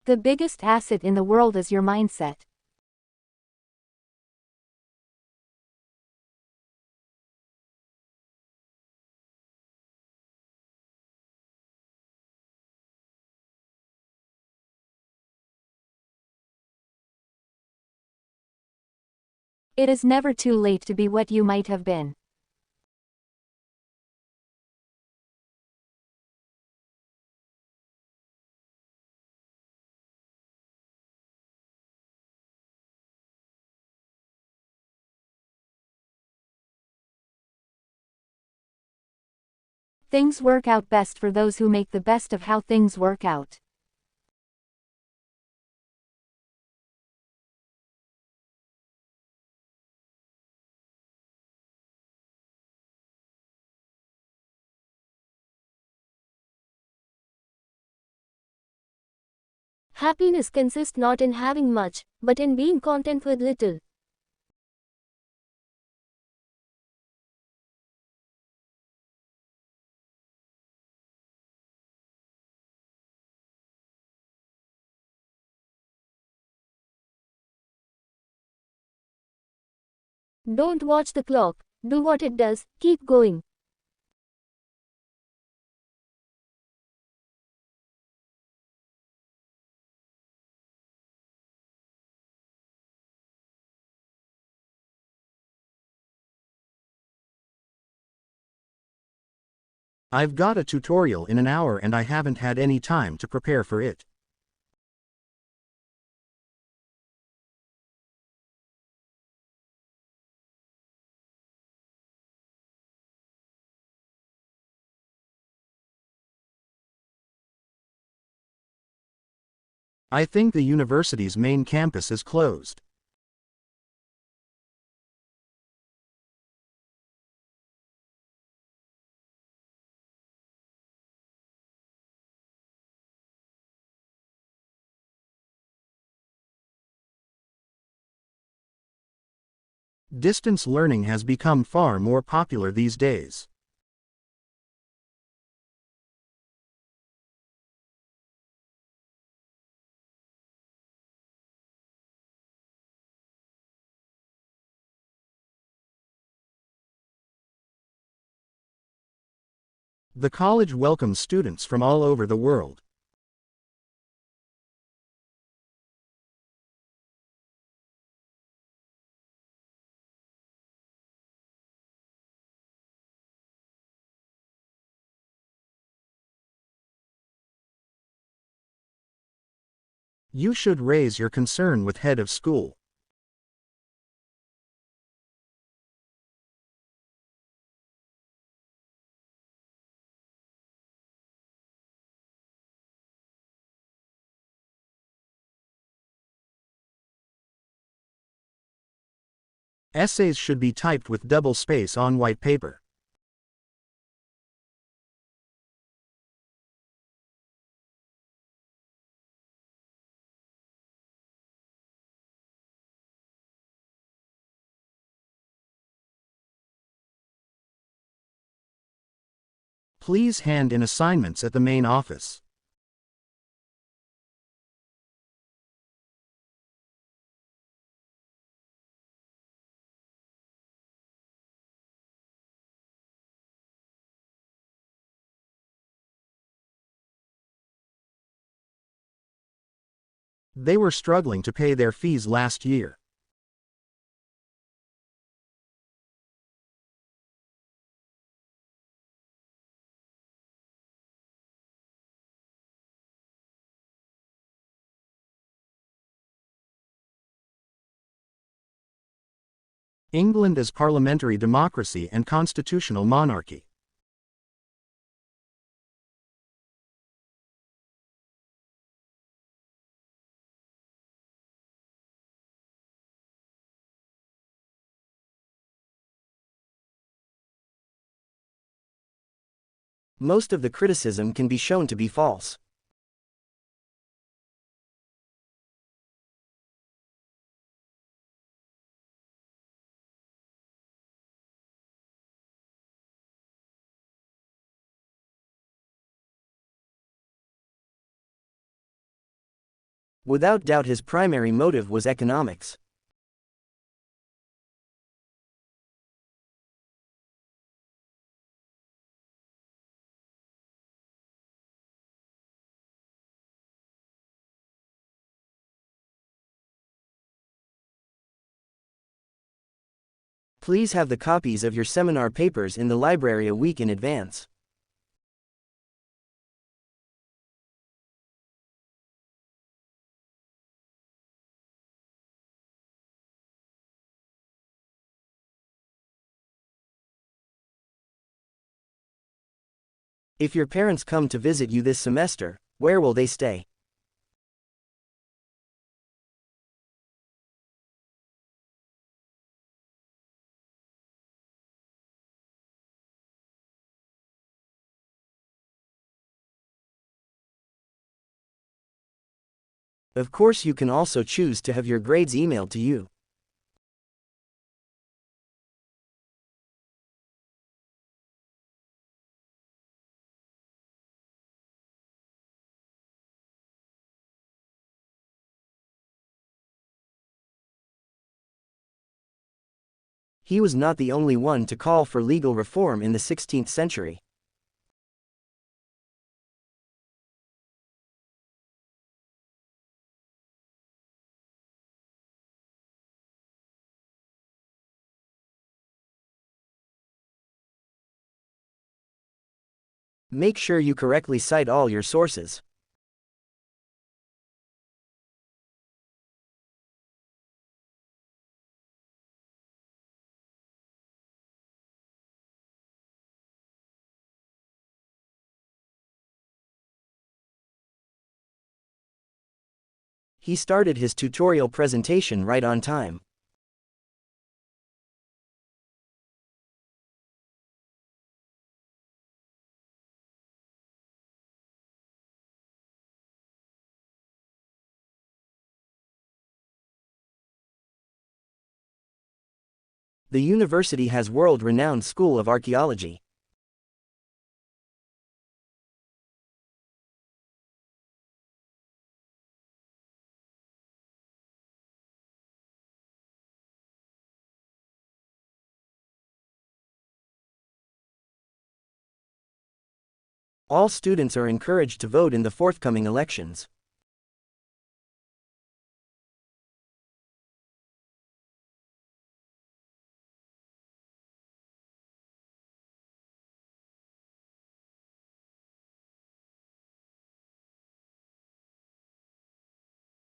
The biggest asset in the world is your mindset. It is never too late to be what you might have been. Things work out best for those who make the best of how things work out. Happiness consists not in having much, but in being content with little. Don't watch the clock, do what it does, keep going. I've got a tutorial in an hour and I haven't had any time to prepare for it. I think the university's main campus is closed. Distance learning has become far more popular these days. The college welcomes students from all over the world. You should raise your concern with head of school. Essays should be typed with double space on white paper. Please hand in assignments at the main office. They were struggling to pay their fees last year. England is parliamentary democracy and constitutional monarchy. Most of the criticism can be shown to be false. Without doubt, his primary motive was economics. Please have the copies of your seminar papers in the library a week in advance. If your parents come to visit you this semester, where will they stay? Of course, you can also choose to have your grades emailed to you. He was not the only one to call for legal reform in the 16th century. Make sure you correctly cite all your sources. He started his tutorial presentation right on time. The university has world-renowned School of Archaeology. All students are encouraged to vote in the forthcoming elections.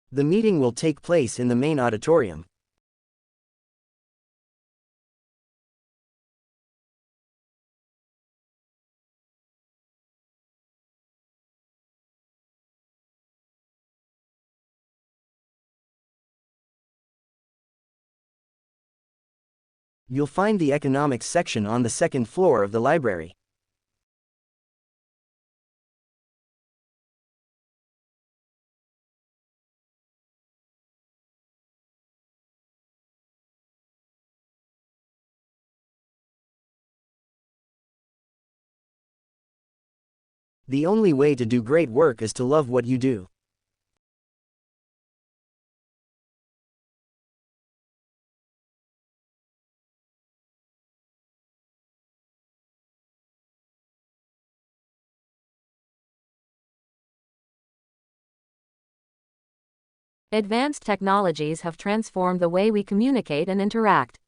The meeting will take place in the main auditorium. You'll find the economics section on the second floor of the library. The only way to do great work is to love what you do. Advanced technologies have transformed the way we communicate and interact.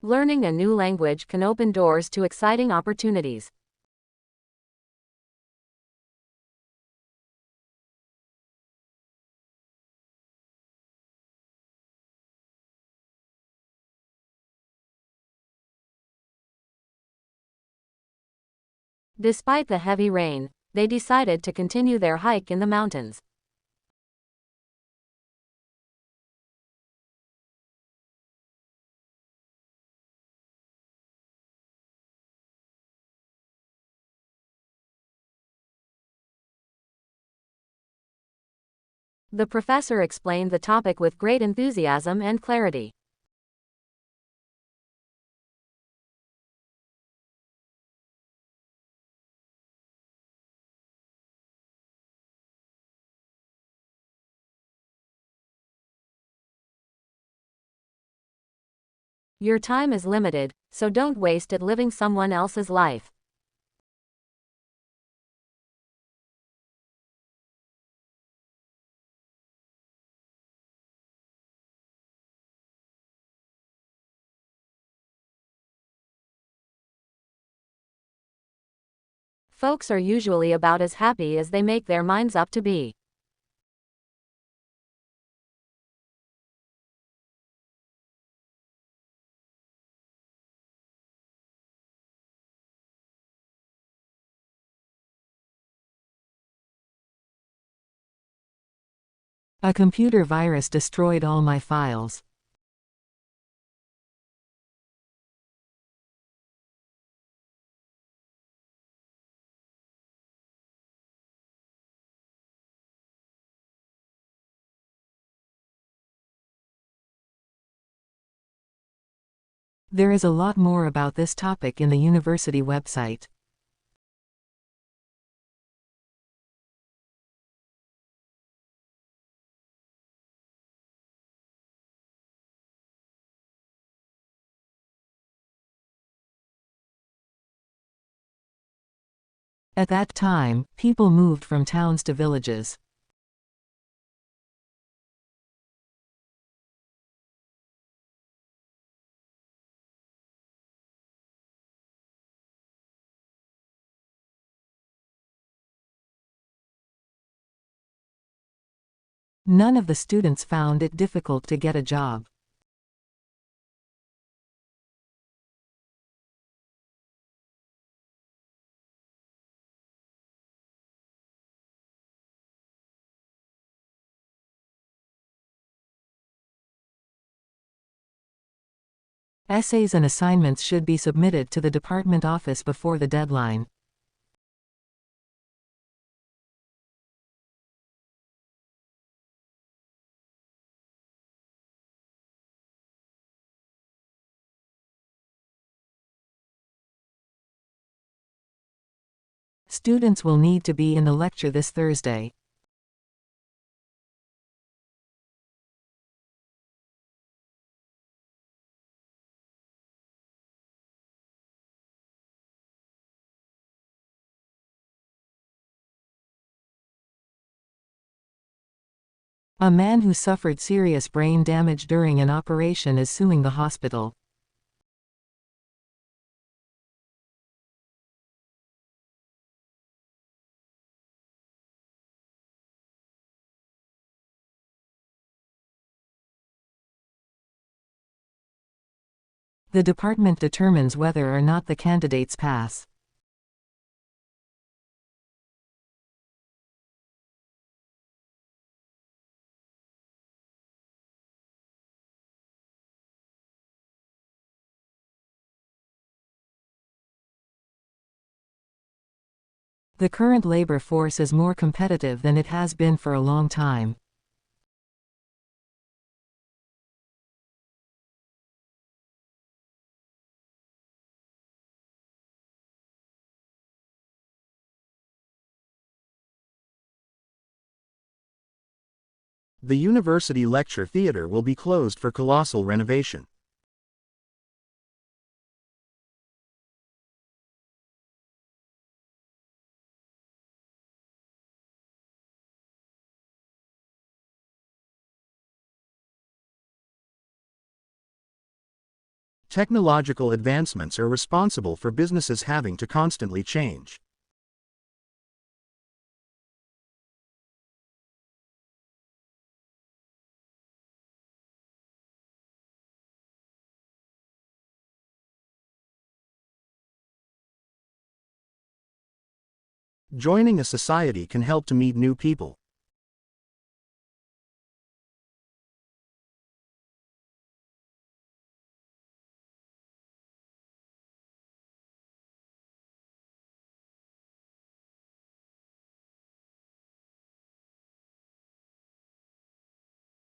Learning a new language can open doors to exciting opportunities. Despite the heavy rain, they decided to continue their hike in the mountains. The professor explained the topic with great enthusiasm and clarity. Your time is limited, so don't waste it living someone else's life. Folks are usually about as happy as they make their minds up to be. A computer virus destroyed all my files. There is a lot more about this topic in the university website. At that time, people moved from towns to villages. None of the students found it difficult to get a job. Essays and assignments should be submitted to the department office before the deadline. Students will need to be in the lecture this Thursday. A man who suffered serious brain damage during an operation is suing the hospital. The department determines whether or not the candidates pass. The current labor force is more competitive than it has been for a long time. The university lecture theater will be closed for colossal renovation. Technological advancements are responsible for businesses having to constantly change. Joining a society can help to meet new people.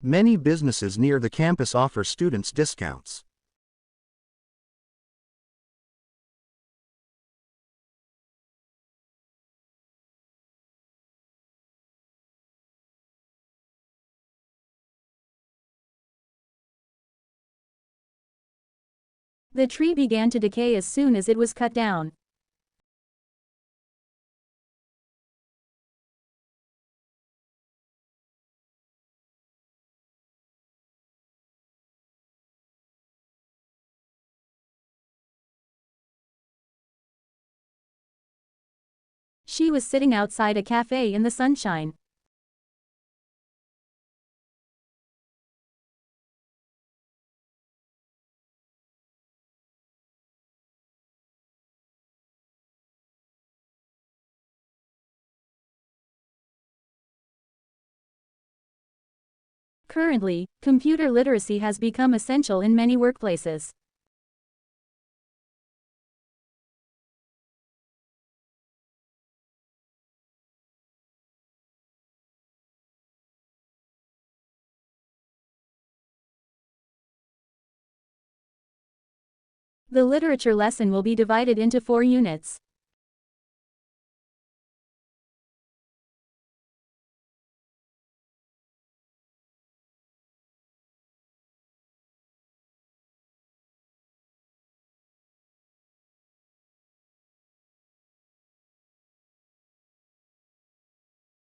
Many businesses near the campus offer students discounts. The tree began to decay as soon as it was cut down. She was sitting outside a cafe in the sunshine. Currently, computer literacy has become essential in many workplaces. The literature lesson will be divided into 4 units.